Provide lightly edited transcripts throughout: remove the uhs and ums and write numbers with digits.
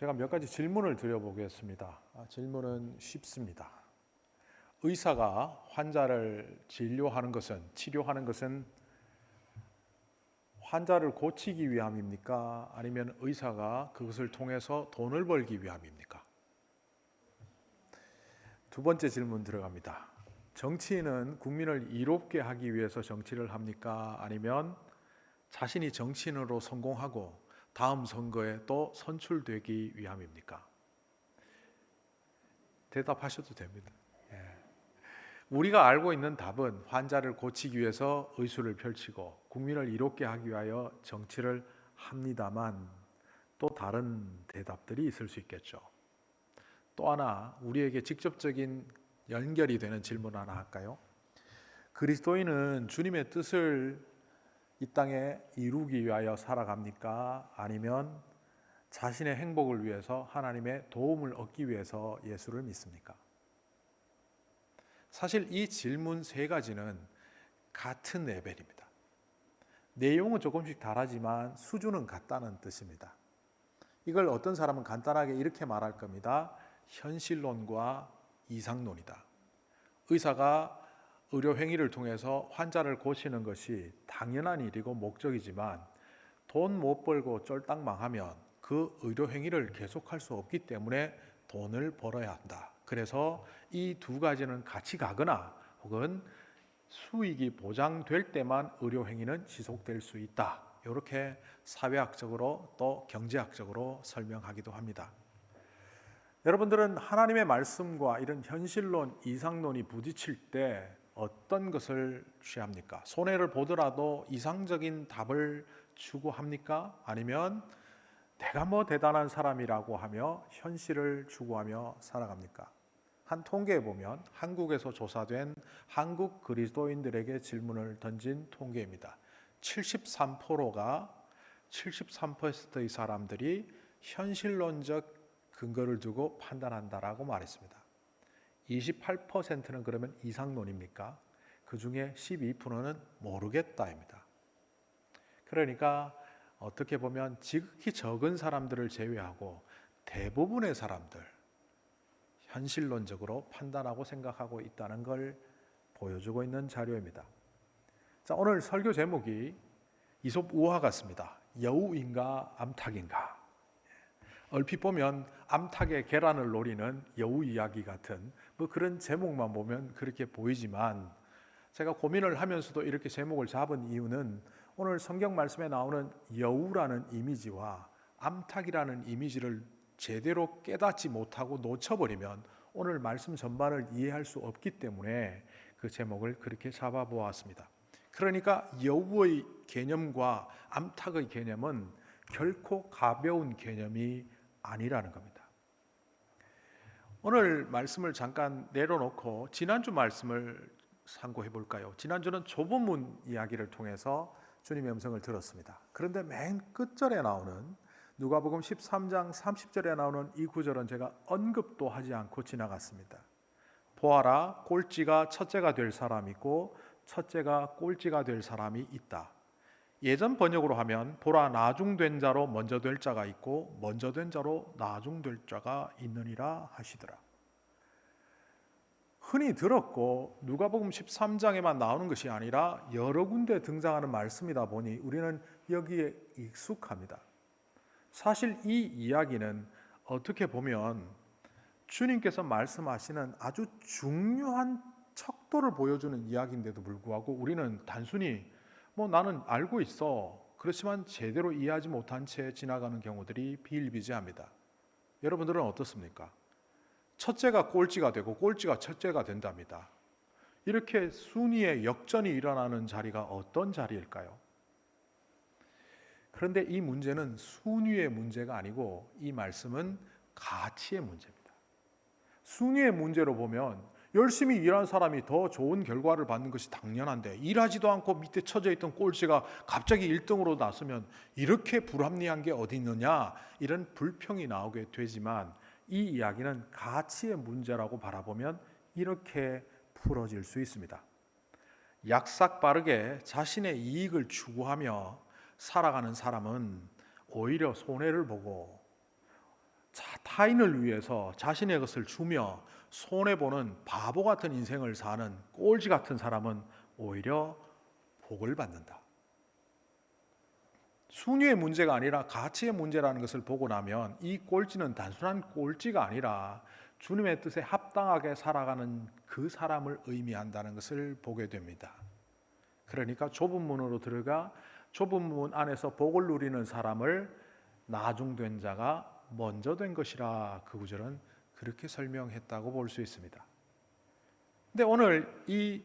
제가 몇 가지 질문을 드려보겠습니다. 질문은 쉽습니다. 의사가 환자를 치료하는 것은 환자를 고치기 위함입니까? 아니면 의사가 그것을 통해서 돈을 벌기 위함입니까? 두 번째 질문 들어갑니다. 정치인은 국민을 이롭게 하기 위해서 정치를 합니까? 아니면 자신이 정치인으로 성공하고 다음 선거에 또 선출되기 위함입니까? 대답하셔도 됩니다. 우리가 알고 있는 답은 환자를 고치기 위해서 의술을 펼치고 국민을 이롭게 하기 위하여 정치를 합니다만 또 다른 대답들이 있을 수 있겠죠. 또 하나 우리에게 직접적인 연결이 되는 질문 하나 할까요? 그리스도인은 주님의 뜻을 이 땅에 이루기 위하여 살아갑니까? 아니면 자신의 행복을 위해서 하나님의 도움을 얻기 위해서 예수를 믿습니까? 사실 이 질문 세 가지는 같은 레벨입니다. 내용은 조금씩 다르지만 수준은 같다는 뜻입니다. 이걸 어떤 사람은 간단하게 이렇게 말할 겁니다. 현실론과 이상론이다. 의사가 의료 행위를 통해서 환자를 고치는 것이 당연한 일이고 목적이지만 돈 못 벌고 쫄딱 망하면 그 의료 행위를 계속할 수 없기 때문에 돈을 벌어야 한다. 그래서 이 두 가지는 같이 가거나 혹은 수익이 보장될 때만 의료 행위는 지속될 수 있다. 이렇게 사회학적으로 또 경제학적으로 설명하기도 합니다. 여러분들은 하나님의 말씀과 이런 현실론, 이상론이 부딪힐 때 어떤 것을 취합니까? 손해를 보더라도 이상적인 답을 추구합니까? 아니면 내가 뭐 대단한 사람이라고 하며 현실을 추구하며 살아갑니까? 한 통계에 보면 한국에서 조사된 한국 그리스도인들에게 질문을 던진 통계입니다. 73%의 사람들이 현실론적 근거를 두고 판단한다라고 말했습니다. 28%는 그러면 이상론입니까? 그 중에 12%는 모르겠다입니다. 그러니까 어떻게 보면 지극히 적은 사람들을 제외하고 대부분의 사람들 현실론적으로 판단하고 생각하고 있다는 걸 보여주고 있는 자료입니다. 자, 오늘 설교 제목이 이솝우화 같습니다. 여우인가 암탉인가? 얼핏 보면 암탉의 계란을 노리는 여우 이야기 같은 그런 제목만 보면 그렇게 보이지만 제가 고민을 하면서도 이렇게 제목을 잡은 이유는 오늘 성경 말씀에 나오는 여우라는 이미지와 암탉이라는 이미지를 제대로 깨닫지 못하고 놓쳐버리면 오늘 말씀 전반을 이해할 수 없기 때문에 그 제목을 그렇게 잡아보았습니다. 그러니까 여우의 개념과 암탉의 개념은 결코 가벼운 개념이 아니라는 겁니다. 오늘 말씀을 잠깐 내려놓고 지난주 말씀을 상고해 볼까요? 지난주는 좁은 문 이야기를 통해서 주님의 음성을 들었습니다. 그런데 맨 끝절에 나오는 누가복음 13장 30절에 나오는 이 구절은 제가 언급도 하지 않고 지나갔습니다. 보아라, 꼴찌가 첫째가 될 사람이 있고 첫째가 꼴찌가 될 사람이 있다. 예전 번역으로 하면 보라, 나중된 자로 먼저 될 자가 있고 먼저 된 자로 나중될 자가 있느니라 하시더라. 흔히 들었고 누가복음 13장에만 나오는 것이 아니라 여러 군데 등장하는 말씀이다 보니 우리는 여기에 익숙합니다. 사실 이 이야기는 어떻게 보면 주님께서 말씀하시는 아주 중요한 척도를 보여주는 이야기인데도 불구하고 우리는 단순히 나는 알고 있어, 그렇지만 제대로 이해하지 못한 채 지나가는 경우들이 비일비재합니다. 여러분들은 어떻습니까? 첫째가 꼴찌가 되고 꼴찌가 첫째가 된답니다. 이렇게 순위의 역전이 일어나는 자리가 어떤 자리일까요? 그런데 이 문제는 순위의 문제가 아니고 이 말씀은 가치의 문제입니다. 순위의 문제로 보면 열심히 일한 사람이 더 좋은 결과를 받는 것이 당연한데 일하지도 않고 밑에 처져 있던 꼴찌가 갑자기 1등으로 나서면 이렇게 불합리한 게 어디 있느냐, 이런 불평이 나오게 되지만 이 이야기는 가치의 문제라고 바라보면 이렇게 풀어질 수 있습니다. 약삭빠르게 자신의 이익을 추구하며 살아가는 사람은 오히려 손해를 보고 타인을 위해서 자신의 것을 주며 손해보는 바보 같은 인생을 사는 꼴지 같은 사람은 오히려 복을 받는다. 순위의 문제가 아니라 가치의 문제라는 것을 보고 나면 이 꼴찌는 단순한 꼴찌가 아니라 주님의 뜻에 합당하게 살아가는 그 사람을 의미한다는 것을 보게 됩니다. 그러니까 좁은 문으로 들어가 좁은 문 안에서 복을 누리는 사람을 나중된 자가 먼저 된 것이라 그 구절은 그렇게 설명했다고 볼 수 있습니다. 근데 오늘 이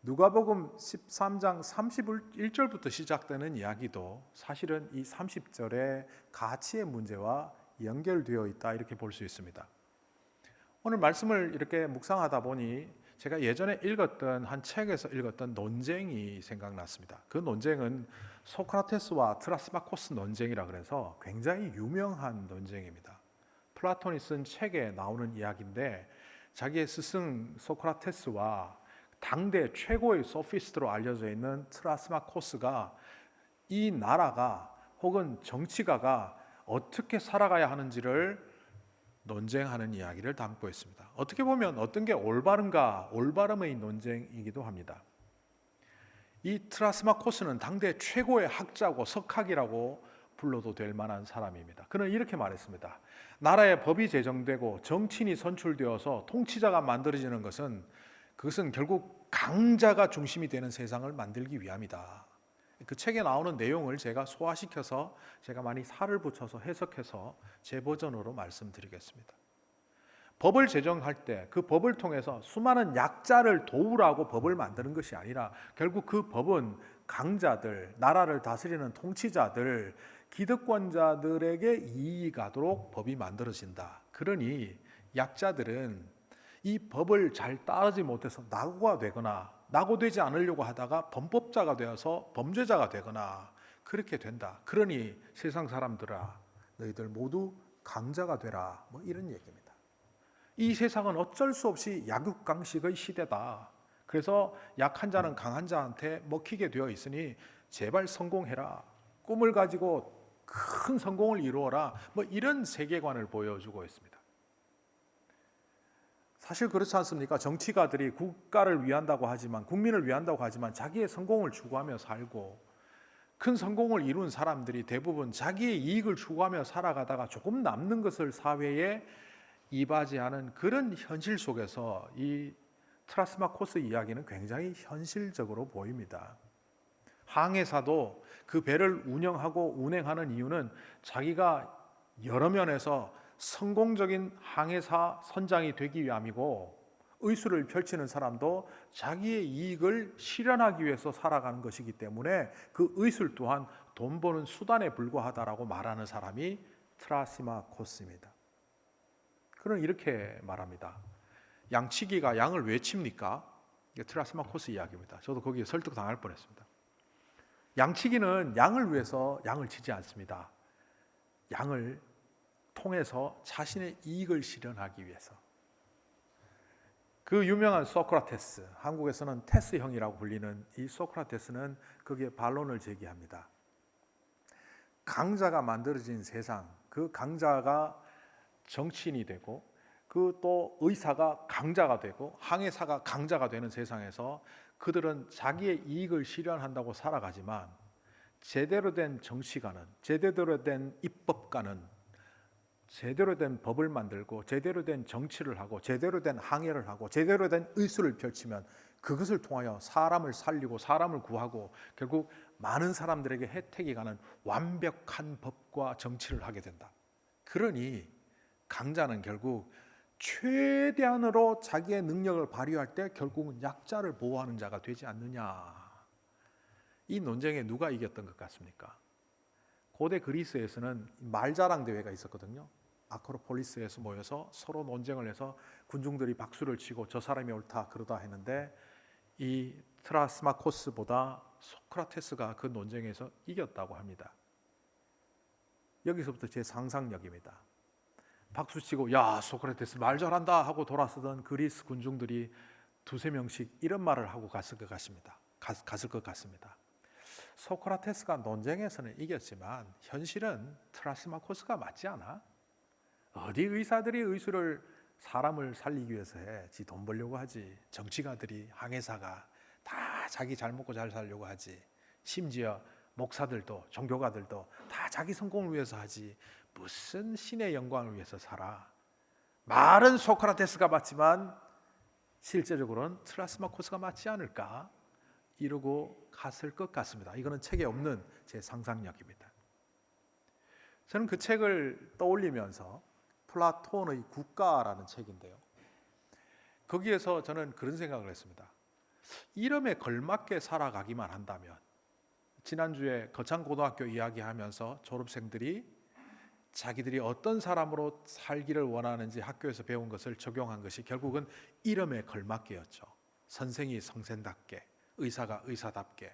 누가복음 13장 31절부터 시작되는 이야기도 사실은 이 30절의 가치의 문제와 연결되어 있다 이렇게 볼 수 있습니다. 오늘 말씀을 이렇게 묵상하다 보니 제가 예전에 읽었던 한 책에서 읽었던 논쟁이 생각났습니다. 그 논쟁은 소크라테스와 트라스마코스 논쟁이라 그래서 굉장히 유명한 논쟁입니다. 플라톤이 쓴 책에 나오는 이야기인데 자기의 스승 소크라테스와 당대 최고의 소피스트로 알려져 있는 트라스마코스가 이 나라가 혹은 정치가가 어떻게 살아가야 하는지를 논쟁하는 이야기를 담고 있습니다. 어떻게 보면 어떤 게 올바른가 올바름의 논쟁이기도 합니다. 이 트라스마코스는 당대 최고의 학자고 석학이라고 불러도 될 만한 사람입니다. 그는 이렇게 말했습니다. 나라의 법이 제정되고 정치인이 선출되어서 통치자가 만들어지는 것은 그것은 결국 강자가 중심이 되는 세상을 만들기 위함이다. 그 책에 나오는 내용을 제가 소화시켜서 제가 많이 살을 붙여서 해석해서 제 버전으로 말씀드리겠습니다. 법을 제정할 때 그 법을 통해서 수많은 약자를 도우라고 법을 만드는 것이 아니라 결국 그 법은 강자들, 나라를 다스리는 통치자들, 기득권자들에게 이익이 가도록 법이 만들어진다. 그러니 약자들은 이 법을 잘 따르지 못해서 낙오가 되거나 낙오되지 않으려고 하다가 범법자가 되어서 범죄자가 되거나 그렇게 된다. 그러니 세상 사람들아 너희들 모두 강자가 되라. 뭐 이런 얘기입니다. 이 세상은 어쩔 수 없이 약육강식의 시대다. 그래서 약한 자는 강한 자한테 먹히게 되어 있으니 제발 성공해라. 꿈을 가지고 큰 성공을 이루어라. 뭐 이런 세계관을 보여주고 있습니다. 사실 그렇지 않습니까? 정치가들이 국가를 위한다고 하지만 국민을 위한다고 하지만 자기의 성공을 추구하며 살고 큰 성공을 이룬 사람들이 대부분 자기의 이익을 추구하며 살아가다가 조금 남는 것을 사회에 이바지하는 그런 현실 속에서 이 트라스마코스 이야기는 굉장히 현실적으로 보입니다. 항해사도 그 배를 운영하고 운행하는 이유는 자기가 여러 면에서 성공적인 항해사 선장이 되기 위함이고 의술을 펼치는 사람도 자기의 이익을 실현하기 위해서 살아가는 것이기 때문에 그 의술 또한 돈 버는 수단에 불과하다라고 말하는 사람이 트라시마코스입니다. 그는 이렇게 말합니다. 양치기가 양을 왜 칩니까? 이게 트라시마코스 이야기입니다. 저도 거기에 설득당할 뻔했습니다. 양치기는 양을 위해서 양을 치지 않습니다. 양을 통해서 자신의 이익을 실현하기 위해서. 그 유명한 소크라테스, 한국에서는 테스형이라고 불리는 이 소크라테스는 거기에 반론을 제기합니다. 강자가 만들어진 세상, 그 강자가 정치인이 되고 그 또 의사가 강자가 되고 항해사가 강자가 되는 세상에서 그들은 자기의 이익을 실현한다고 살아가지만 제대로 된 정치가는, 제대로 된 입법가는 제대로 된 법을 만들고 제대로 된 정치를 하고 제대로 된 항해를 하고 제대로 된 의술을 펼치면 그것을 통하여 사람을 살리고 사람을 구하고 결국 많은 사람들에게 혜택이 가는 완벽한 법과 정치를 하게 된다. 그러니 강자는 결국 최대한으로 자기의 능력을 발휘할 때 결국은 약자를 보호하는 자가 되지 않느냐. 이 논쟁에 누가 이겼던 것 같습니까? 고대 그리스에서는 말자랑 대회가 있었거든요. 아크로폴리스에서 모여서 서로 논쟁을 해서 군중들이 박수를 치고 저 사람이 옳다 그러다 했는데 이 트라스마코스보다 소크라테스가 그 논쟁에서 이겼다고 합니다. 여기서부터 제 상상력입니다. 박수치고 야 소크라테스 말 잘한다 하고 돌아서던 그리스 군중들이 두세 명씩 이런 말을 하고 갔을 것 같습니다. 소크라테스가 논쟁에서는 이겼지만 현실은 트라시마코스가 맞지 않아? 어디 의사들이 의술을 사람을 살리기 위해서 해. 지 돈 벌려고 하지. 정치가들이, 항해사가 다 자기 잘 먹고 잘 살려고 하지. 심지어 목사들도, 종교가들도 다 자기 성공을 위해서 하지. 무슨 신의 영광을 위해서 살아. 말은 소크라테스가 맞지만 실제적으로는 트라스마코스가 맞지 않을까? 이러고 갔을 것 같습니다. 이거는 책에 없는 제 상상력입니다. 저는 그 책을 떠올리면서 플라톤의 국가라는 책인데요. 거기에서 저는 그런 생각을 했습니다. 이름에 걸맞게 살아가기만 한다면, 지난주에 거창고등학교 이야기하면서 졸업생들이 자기들이 어떤 사람으로 살기를 원하는지 학교에서 배운 것을 적용한 것이 결국은 이름에 걸맞게였죠. 선생이 선생답게, 의사가 의사답게,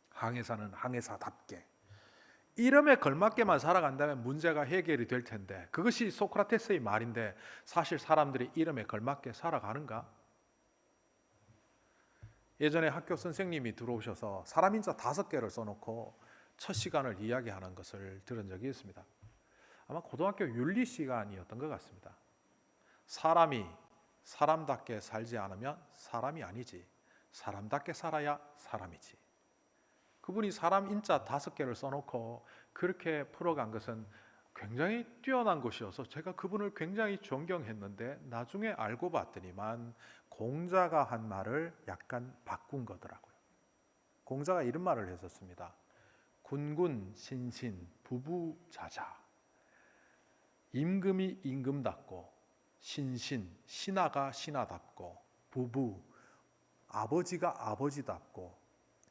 항해사는 항해사답게. 이름에 걸맞게만 살아간다면 문제가 해결이 될 텐데, 그것이 소크라테스의 말인데 사실 사람들이 이름에 걸맞게 살아가는가? 예전에 학교 선생님이 들어오셔서 사람 인자 5개를 써놓고 첫 시간을 이야기하는 것을 들은 적이 있습니다. 아마 고등학교 윤리 시간이었던 것 같습니다. 사람이 사람답게 살지 않으면 사람이 아니지, 사람답게 살아야 사람이지. 그분이 사람 인자 5개를 써놓고 그렇게 풀어간 것은 굉장히 뛰어난 것이어서 제가 그분을 굉장히 존경했는데, 나중에 알고 봤더니만 공자가 한 말을 약간 바꾼 거더라고요. 공자가 이런 말을 했었습니다. 군군 신신 부부자자. 임금이 임금답고, 신신 신하가 신하답고, 부부 아버지가 아버지답고,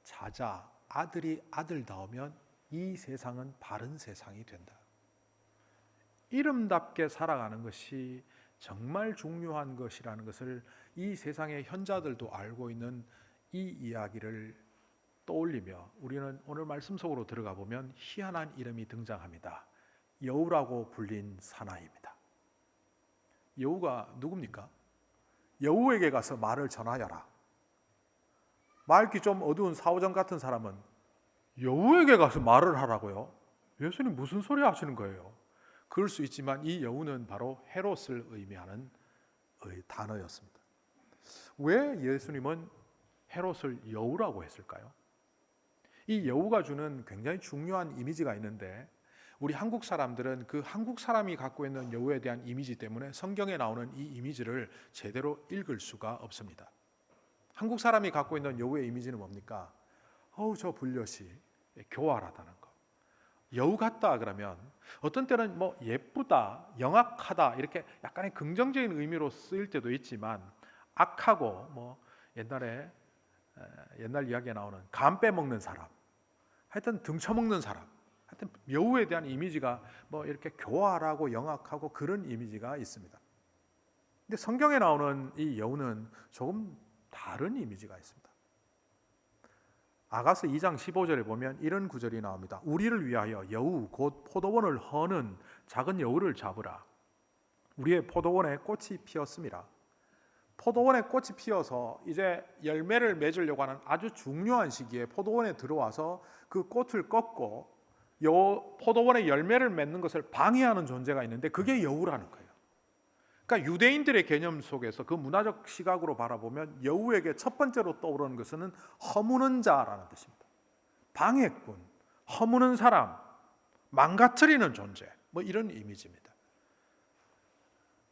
자자 아들이 아들다우면 이 세상은 바른 세상이 된다. 이름답게 살아가는 것이 정말 중요한 것이라는 것을 이 세상의 현자들도 알고 있는 이 이야기를 떠올리며 우리는 오늘 말씀 속으로 들어가 보면 희한한 이름이 등장합니다. 여우라고 불린 사나이입니다. 여우가 누굽니까? 여우에게 가서 말을 전하여라. 맑기 좀 어두운 사오정 같은 사람은 여우에게 가서 말을 하라고요? 예수님 무슨 소리 하시는 거예요? 그럴 수 있지만 이 여우는 바로 헤롯을 의미하는 단어였습니다. 왜 예수님은 헤롯을 여우라고 했을까요? 이 여우가 주는 굉장히 중요한 이미지가 있는데, 우리 한국 사람들은 그 한국 사람이 갖고 있는 여우에 대한 이미지 때문에 성경에 나오는 이 이미지를 제대로 읽을 수가 없습니다. 한국 사람이 갖고 있는 여우의 이미지는 뭡니까? 저 불려시 교활하다는 거. 여우 같다 그러면 어떤 때는 뭐 예쁘다, 영악하다 이렇게 약간의 긍정적인 의미로 쓰일 때도 있지만, 악하고 뭐 옛날 이야기에 나오는 간 빼먹는 사람, 하여튼 등쳐먹는 사람, 하여튼 여우에 대한 이미지가 뭐 이렇게 교활하고 영악하고 그런 이미지가 있습니다. 근데 성경에 나오는 이 여우는 조금 다른 이미지가 있습니다. 아가서 2장 15절에 보면 이런 구절이 나옵니다. 우리를 위하여 여우 곧 포도원을 허는 작은 여우를 잡으라. 우리의 포도원에 꽃이 피었습니다. 포도원에 꽃이 피어서 이제 열매를 맺으려고 하는 아주 중요한 시기에 포도원에 들어와서 그 꽃을 꺾고 포도원에 열매를 맺는 것을 방해하는 존재가 있는데 그게 여우라는 거예요. 그러니까 유대인들의 개념 속에서 그 문화적 시각으로 바라보면 여우에게 첫 번째로 떠오르는 것은 허무는 자라는 뜻입니다. 방해꾼, 허무는 사람, 망가뜨리는 존재, 뭐 이런 이미지입니다.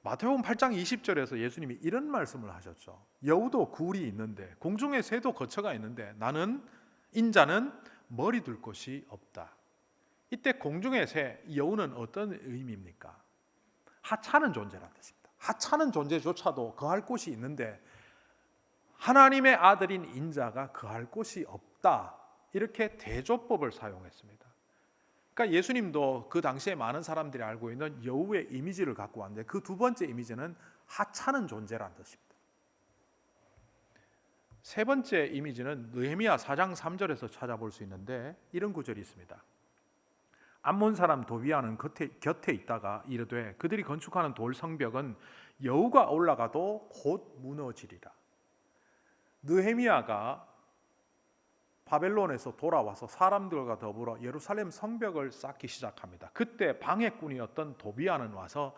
마태복음 8장 20절에서 예수님이 이런 말씀을 하셨죠. 여우도 굴이 있는데 공중에 새도 거처가 있는데 나는 인자는 머리 둘 곳이 없다. 이때 공중의 새, 여우는 어떤 의미입니까? 하찮은 존재라는 뜻입니다. 하찮은 존재조차도 거할 곳이 있는데 하나님의 아들인 인자가 거할 곳이 없다. 이렇게 대조법을 사용했습니다. 그러니까 예수님도 그 당시에 많은 사람들이 알고 있는 여우의 이미지를 갖고 왔는데 그 두 번째 이미지는 하찮은 존재라는 뜻입니다. 세 번째 이미지는 느헤미야 4장 3절에서 찾아볼 수 있는데 이런 구절이 있습니다. 암몬 사람 도비아는 곁에 있다가 이르되 그들이 건축하는 돌 성벽은 여우가 올라가도 곧 무너지리라. 느헤미야가 바벨론에서 돌아와서 사람들과 더불어 예루살렘 성벽을 쌓기 시작합니다. 그때 방해꾼이었던 도비아는 와서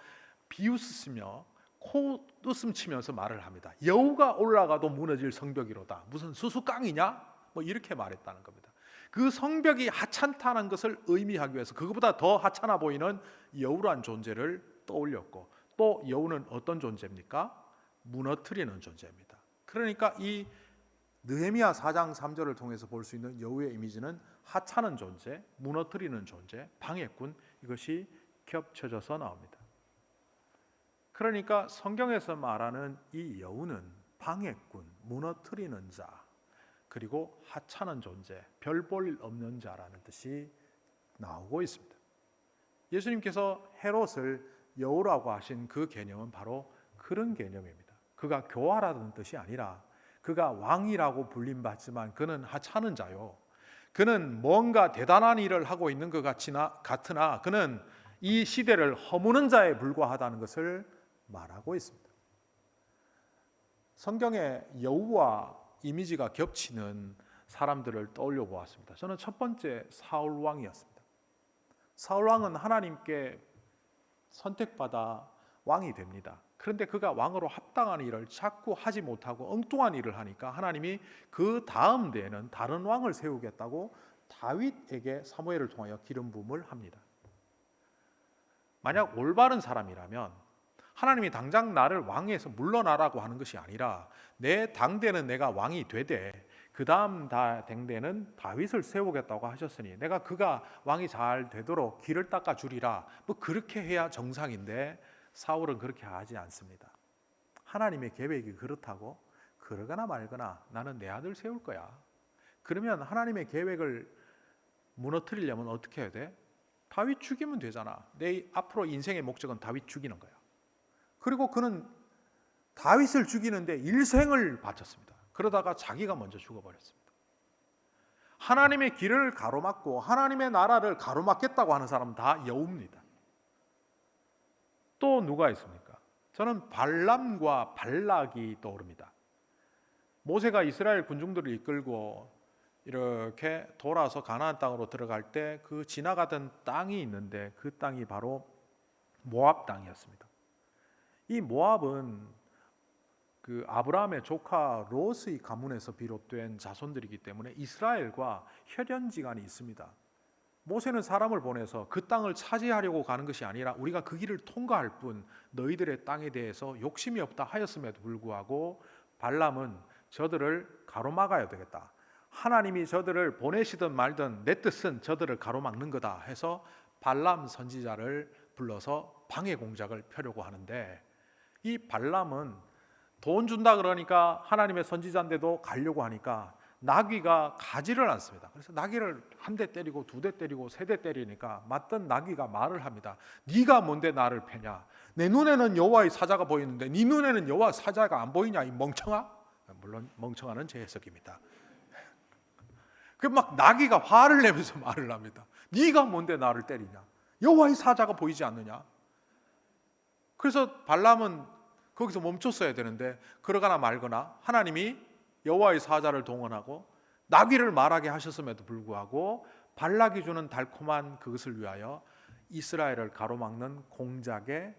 비웃으며 코웃음 치면서 말을 합니다. 여우가 올라가도 무너질 성벽이로다. 무슨 수수깡이냐? 뭐 이렇게 말했다는 겁니다. 그 성벽이 하찮다는 것을 의미하기 위해서 그것보다 더 하찮아 보이는 여우란 존재를 떠올렸고, 또 여우는 어떤 존재입니까? 무너뜨리는 존재입니다. 그러니까 이 느헤미야 4장 3절을 통해서 볼 수 있는 여우의 이미지는 하찮은 존재, 무너뜨리는 존재, 방해꾼, 이것이 겹쳐져서 나옵니다. 그러니까 성경에서 말하는 이 여우는 방해꾼, 무너뜨리는 자, 그리고 하찮은 존재, 별 볼 없는 자라는 뜻이 나오고 있습니다. 예수님께서 헤롯을 여우라고 하신 그 개념은 바로 그런 개념입니다. 그가 교활하다는 뜻이 아니라 그가 왕이라고 불림받지만 그는 하찮은 자요. 그는 뭔가 대단한 일을 하고 있는 것 같으나 그는 이 시대를 허무는 자에 불과하다는 것을 말하고 있습니다. 성경에 여우와 이미지가 겹치는 사람들을 떠올려 보았습니다. 저는 첫 번째 사울 왕이었습니다. 사울 왕은 하나님께 선택받아 왕이 됩니다. 그런데 그가 왕으로 합당한 일을 자꾸 하지 못하고 엉뚱한 일을 하니까 하나님이 그 다음 대에는 다른 왕을 세우겠다고 다윗에게 사무엘을 통하여 기름 부음을 합니다. 만약 올바른 사람이라면 하나님이 당장 나를 왕에서 물러나라고 하는 것이 아니라 내 당대는 내가 왕이 되되 그 다음 당대는 다윗을 세우겠다고 하셨으니 내가 그가 왕이 잘 되도록 길을 닦아 주리라, 뭐 그렇게 해야 정상인데 사울은 그렇게 하지 않습니다. 하나님의 계획이 그렇다고 그러거나 말거나 나는 내 아들 세울 거야. 그러면 하나님의 계획을 무너뜨리려면 어떻게 해야 돼? 다윗 죽이면 되잖아. 내 앞으로 인생의 목적은 다윗 죽이는 거야. 그리고 그는 다윗을 죽이는데 일생을 바쳤습니다. 그러다가 자기가 먼저 죽어버렸습니다. 하나님의 길을 가로막고 하나님의 나라를 가로막겠다고 하는 사람은 다 여우입니다. 또 누가 있습니까? 저는 발람과 발락이 떠오릅니다. 모세가 이스라엘 군중들을 이끌고 이렇게 돌아서 가나안 땅으로 들어갈 때 그 지나가던 땅이 있는데 그 땅이 바로 모압 땅이었습니다. 이 모압은 그 아브라함의 조카 롯의 가문에서 비롯된 자손들이기 때문에 이스라엘과 혈연지간이 있습니다. 모세는 사람을 보내서 그 땅을 차지하려고 가는 것이 아니라 우리가 그 길을 통과할 뿐 너희들의 땅에 대해서 욕심이 없다 하였음에도 불구하고 발람은 저들을 가로막아야 되겠다. 하나님이 저들을 보내시든 말든 내 뜻은 저들을 가로막는 거다 해서 발람 선지자를 불러서 방해 공작을 펴려고 하는데, 이 발람은 돈 준다 그러니까 하나님의 선지자인데도 가려고 하니까 나귀가 가지를 않습니다. 그래서 나귀를 한 대 때리고 두 대 때리고 세 대 때리니까 맞던 나귀가 말을 합니다. 네가 뭔데 나를 패냐? 내 눈에는 여호와의 사자가 보이는데 네 눈에는 여호와 사자가 안 보이냐 이 멍청아? 물론 멍청아는 제 해석입니다. 그 막 나귀가 화를 내면서 말을 합니다. 네가 뭔데 나를 때리냐? 여호와의 사자가 보이지 않느냐? 그래서 발람은 거기서 멈췄어야 되는데 그러거나 말거나 하나님이 여호와의 사자를 동원하고 나귀를 말하게 하셨음에도 불구하고 발락이 주는 달콤한 그것을 위하여 이스라엘을 가로막는 공작에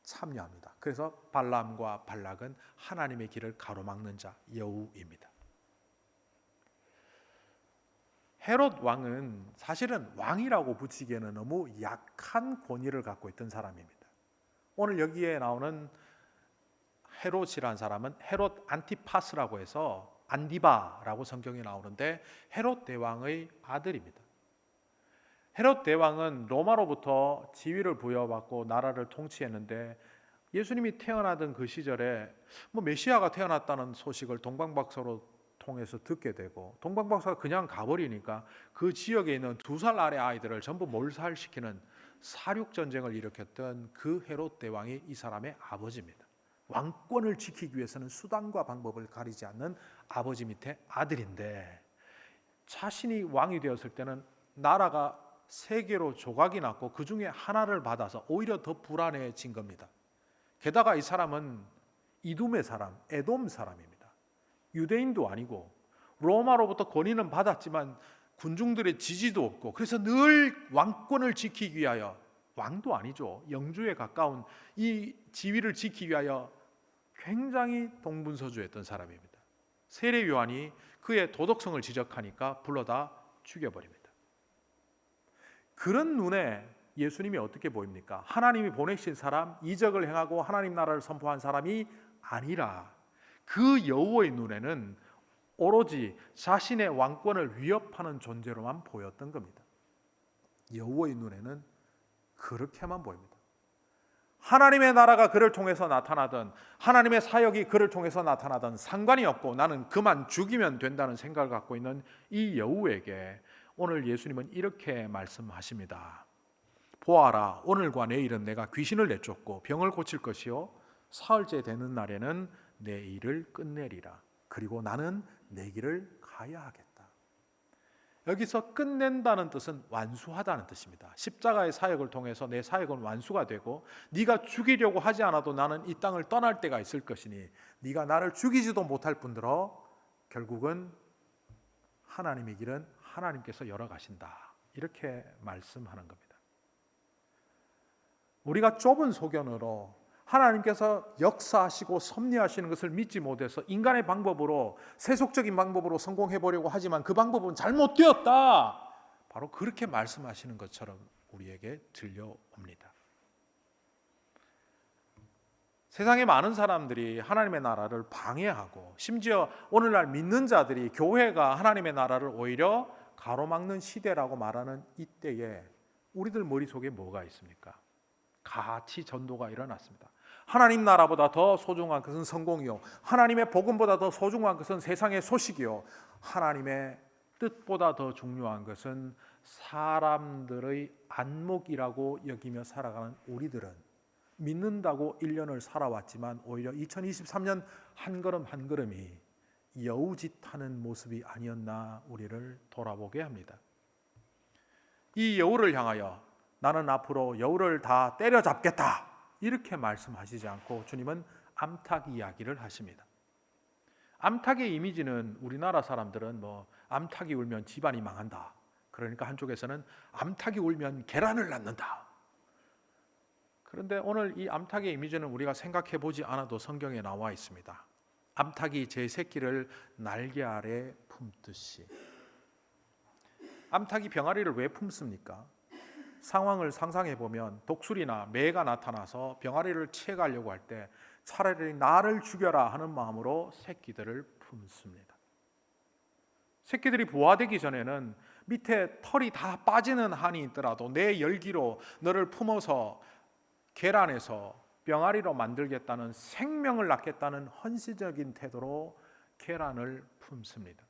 참여합니다. 그래서 발람과 발락은 하나님의 길을 가로막는 자, 여우입니다. 헤롯 왕은 사실은 왕이라고 붙이기에는 너무 약한 권위를 갖고 있던 사람입니다. 오늘 여기에 나오는 헤롯이라는 사람은 헤롯 안티파스라고 해서 안디바라고 성경에 나오는데 헤롯 대왕의 아들입니다. 헤롯 대왕은 로마로부터 지위를 부여받고 나라를 통치했는데 예수님이 태어나던 그 시절에 메시아가 태어났다는 소식을 동방박사로 통해서 듣게 되고 동방박사가 그냥 가버리니까 그 지역에 있는 2살 아래 아이들을 전부 몰살시키는 사륙전쟁을 일으켰던 그 헤롯 대왕이 이 사람의 아버지입니다. 왕권을 지키기 위해서는 수단과 방법을 가리지 않는 아버지 밑에 아들인데 자신이 왕이 되었을 때는 나라가 3개로 조각이 났고 그 중에 하나를 받아서 오히려 더 불안해진 겁니다. 게다가 이 사람은 이둠의 사람, 에돔 사람입니다. 유대인도 아니고 로마로부터 권위는 받았지만 군중들의 지지도 없고 그래서 늘 왕권을 지키기 위하여 왕도 아니죠. 영주에 가까운 이 지위를 지키기 위하여 굉장히 동분서주했던 사람입니다. 세례 요한이 그의 도덕성을 지적하니까 불러다 죽여버립니다. 그런 눈에 예수님이 어떻게 보입니까? 하나님이 보내신 사람, 이적을 행하고 하나님 나라를 선포한 사람이 아니라 그 여호와의 눈에는 오로지 자신의 왕권을 위협하는 존재로만 보였던 겁니다. 여호와의 눈에는 그렇게만 보입니다. 하나님의 나라가 그를 통해서 나타나든 하나님의 사역이 그를 통해서 나타나든 상관이 없고 나는 그만 죽이면 된다는 생각을 갖고 있는 이 여우에게 오늘 예수님은 이렇게 말씀하십니다. 보아라, 오늘과 내일은 내가 귀신을 내쫓고 병을 고칠 것이요 사흘째 되는 날에는 내 일을 끝내리라. 그리고 나는 내 길을 가야 하겠다. 여기서 끝낸다는 뜻은 완수하다는 뜻입니다. 십자가의 사역을 통해서 내 사역은 완수가 되고 네가 죽이려고 하지 않아도 나는 이 땅을 떠날 때가 있을 것이니 네가 나를 죽이지도 못할 뿐더러 결국은 하나님의 길은 하나님께서 열어가신다. 이렇게 말씀하는 겁니다. 우리가 좁은 소견으로 하나님께서 역사하시고 섭리하시는 것을 믿지 못해서 인간의 방법으로 세속적인 방법으로 성공해 보려고 하지만 그 방법은 잘못되었다. 바로 그렇게 말씀하시는 것처럼 우리에게 들려옵니다. 세상에 많은 사람들이 하나님의 나라를 방해하고 심지어 오늘날 믿는 자들이 교회가 하나님의 나라를 오히려 가로막는 시대라고 말하는 이때에 우리들 머릿속에 뭐가 있습니까? 가치 전도가 일어났습니다. 하나님 나라보다 더 소중한 것은 성공이요, 하나님의 복음보다 더 소중한 것은 세상의 소식이요, 하나님의 뜻보다 더 중요한 것은 사람들의 안목이라고 여기며 살아가는 우리들은 믿는다고 1년을 살아왔지만 오히려 2023년 한 걸음 한 걸음이 여우짓하는 모습이 아니었나 우리를 돌아보게 합니다. 이 여우를 향하여 나는 앞으로 여우를 다 때려잡겠다 이렇게 말씀하시지 않고 주님은 암탉 이야기를 하십니다. 암탉의 이미지는 우리나라 사람들은 암탉이 울면 집안이 망한다. 그러니까 한쪽에서는 암탉이 울면 계란을 낳는다. 그런데 오늘 이 암탉의 이미지는 우리가 생각해 보지 않아도 성경에 나와 있습니다. 암탉이 제 새끼를 날개 아래 품듯이. 암탉이 병아리를 왜 품습니까? 상황을 상상해 보면 독수리나 매가 나타나서 병아리를 채가려고 할 때 차라리 나를 죽여라 하는 마음으로 새끼들을 품습니다. 새끼들이 부화되기 전에는 밑에 털이 다 빠지는 한이 있더라도 내 열기로 너를 품어서 계란에서 병아리로 만들겠다는, 생명을 낳겠다는 헌신적인 태도로 계란을 품습니다.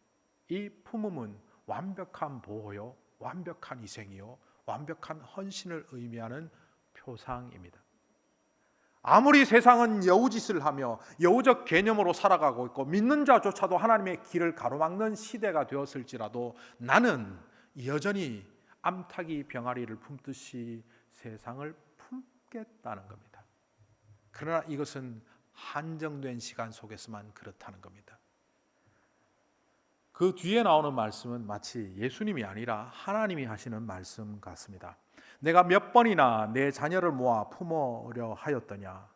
이 품음은 완벽한 보호요, 완벽한 희생이요, 완벽한 헌신을 의미하는 표상입니다. 아무리 세상은 여우짓을 하며 여우적 개념으로 살아가고 있고 믿는 자조차도 하나님의 길을 가로막는 시대가 되었을지라도 나는 여전히 암탉이 병아리를 품듯이 세상을 품겠다는 겁니다. 그러나 이것은 한정된 시간 속에서만 그렇다는 겁니다. 그 뒤에 나오는 말씀은 마치 예수님이 아니라 하나님이 하시는 말씀 같습니다. 내가 몇 번이나 내 자녀를 모아 품으려 하였더냐.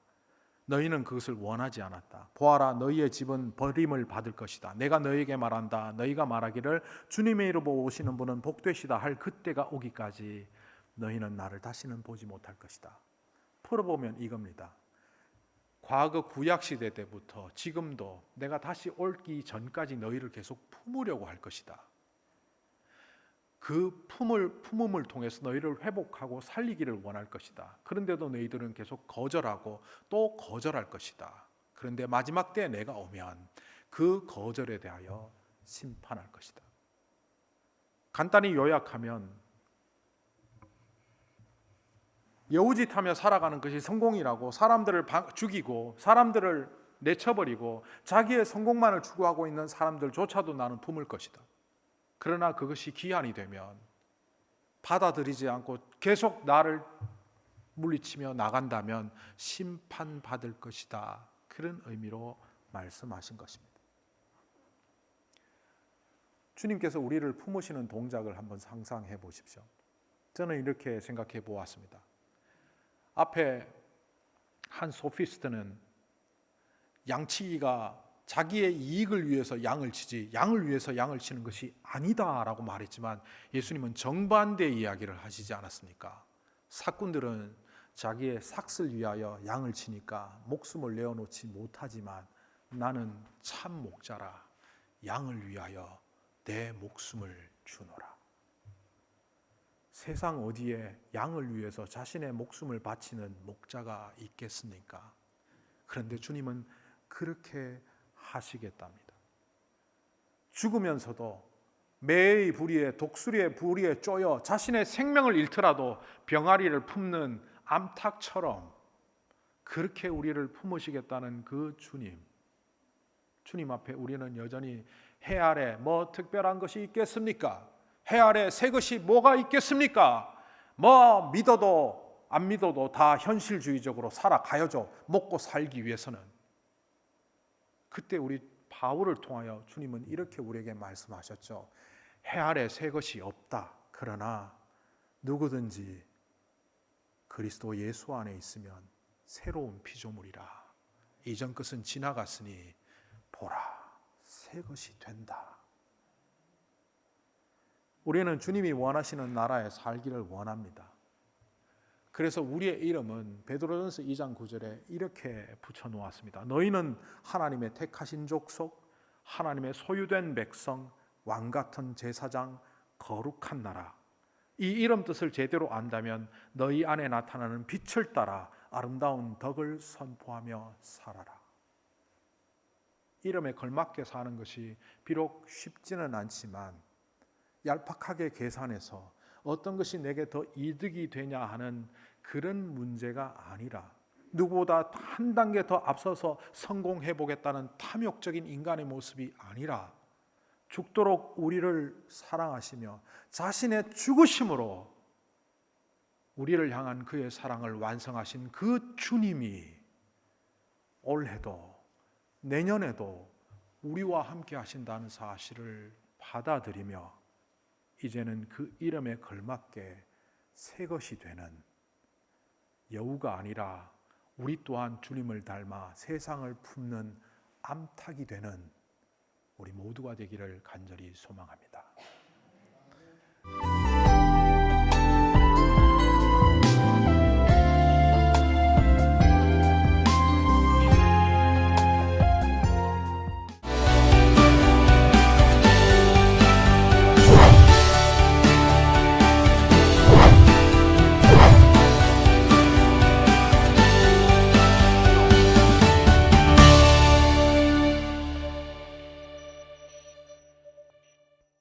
너희는 그것을 원하지 않았다. 보아라, 너희의 집은 버림을 받을 것이다. 내가 너희에게 말한다. 너희가 말하기를 주님의 이름으로 오시는 분은 복되시다 할 그때가 오기까지 너희는 나를 다시는 보지 못할 것이다. 풀어보면 이겁니다. 과거 구약시대 때부터 지금도 내가 다시 올기 전까지 너희를 계속 품으려고 할 것이다. 그 품음을 통해서 너희를 회복하고 살리기를 원할 것이다. 그런데도 너희들은 계속 거절하고 또 거절할 것이다. 그런데 마지막 때 내가 오면 그 거절에 대하여 심판할 것이다. 간단히 요약하면 여우짓하며 살아가는 것이 성공이라고 사람들을 죽이고 사람들을 내쳐버리고 자기의 성공만을 추구하고 있는 사람들조차도 나는 품을 것이다. 그러나 그것이 기한이 되면 받아들이지 않고 계속 나를 물리치며 나간다면 심판받을 것이다. 그런 의미로 말씀하신 것입니다. 주님께서 우리를 품으시는 동작을 한번 상상해 보십시오. 저는 이렇게 생각해 보았습니다. 앞에 한 소피스트는 양치기가 자기의 이익을 위해서 양을 치지 양을 위해서 양을 치는 것이 아니다라고 말했지만 예수님은 정반대의 이야기를 하시지 않았습니까? 사꾼들은 자기의 삭슬 위하여 양을 치니까 목숨을 내어놓지 못하지만 나는 참 목자라 양을 위하여 내 목숨을 주노라. 세상 어디에 양을 위해서 자신의 목숨을 바치는 목자가 있겠습니까? 그런데 주님은 그렇게 하시겠답니다. 죽으면서도 매의 부리에 독수리의 부리에 쪼여 자신의 생명을 잃더라도 병아리를 품는 암탉처럼 그렇게 우리를 품으시겠다는 그 주님 앞에 우리는 여전히 해 아래 뭐 특별한 것이 있겠습니까? 해 아래 새 것이 뭐가 있겠습니까? 뭐 믿어도 안 믿어도 다 현실주의적으로 살아가야죠. 먹고 살기 위해서는. 그때 우리 바울을 통하여 주님은 이렇게 우리에게 말씀하셨죠. 해 아래 새 것이 없다. 그러나 누구든지 그리스도 예수 안에 있으면 새로운 피조물이라. 이전 것은 지나갔으니 보라, 새 것이 된다. 우리는 주님이 원하시는 나라에 살기를 원합니다. 그래서 우리의 이름은 베드로전서 2장 9절에 이렇게 붙여놓았습니다. 너희는 하나님의 택하신 족속, 하나님의 소유된 백성, 왕같은 제사장, 거룩한 나라. 이 이름 뜻을 제대로 안다면 너희 안에 나타나는 빛을 따라 아름다운 덕을 선포하며 살아라. 이름에 걸맞게 사는 것이 비록 쉽지는 않지만 얄팍하게 계산해서 어떤 것이 내게 더 이득이 되냐 하는 그런 문제가 아니라 누구보다 한 단계 더 앞서서 성공해 보겠다는 탐욕적인 인간의 모습이 아니라 죽도록 우리를 사랑하시며 자신의 죽으심으로 우리를 향한 그의 사랑을 완성하신 그 주님이 올해도 내년에도 우리와 함께 하신다는 사실을 받아들이며 이제는 그 이름에 걸맞게 새 것이 되는 여우가 아니라 우리 또한 주님을 닮아 세상을 품는 암탉이 되는 우리 모두가 되기를 간절히 소망합니다.